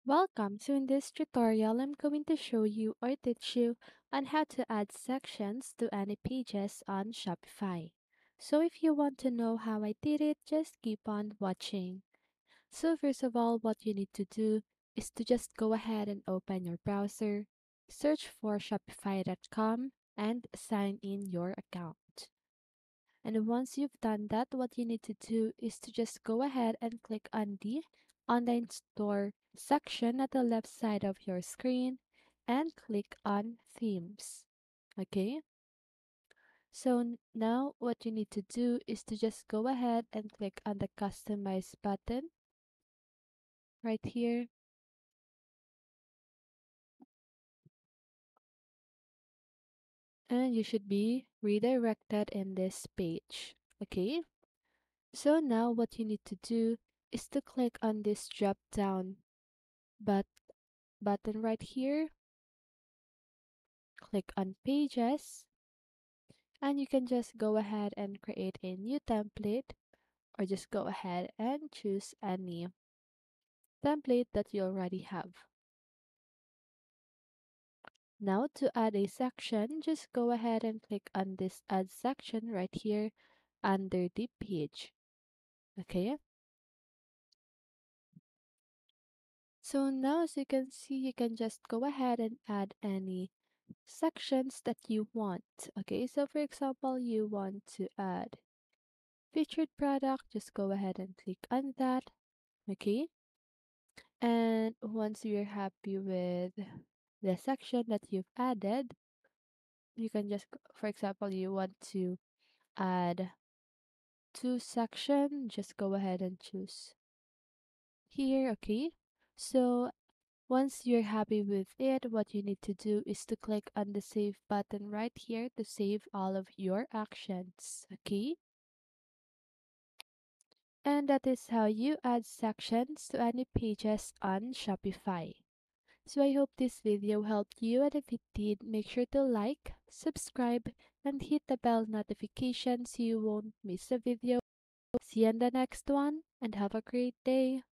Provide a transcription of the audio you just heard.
Welcome. So in this tutorial, I'm going to show you or teach you on how to add sections to any pages on Shopify. So if you want to know how I did it, just keep on watching. So first of all, what you need to do is to just go ahead and open your browser, search for shopify.com and sign in your account. And once you've done that, what you need to do is to just go ahead and click on the online store section at the left side of your screen and click on themes. Okay, so now what you need to do is to just go ahead and click on the customize button right here, and you should be redirected in this page. Okay, so now what you need to do is to click on this drop down but button right here, click on pages, and you can just go ahead and create a new template or just go ahead and choose any template that you already have. Now to add a section, just go ahead and click on this add section right here under the page. Okay, so now as you can see, you can just go ahead and add any sections that you want. Okay, so for example, you want to add featured product, just go ahead and click on that. Okay, and once you're happy with the section that you've added, you can just for example, you want to add two section, just go ahead and choose here. Okay, so once you're happy with it, what you need to do is to click on the save button right here to save all of your actions. Okay, and that is how you add sections to any pages on Shopify. So I hope this video helped you, and if it did, make sure to like, subscribe, and hit the bell notification so you won't miss a video. See you in the next one, and have a great day.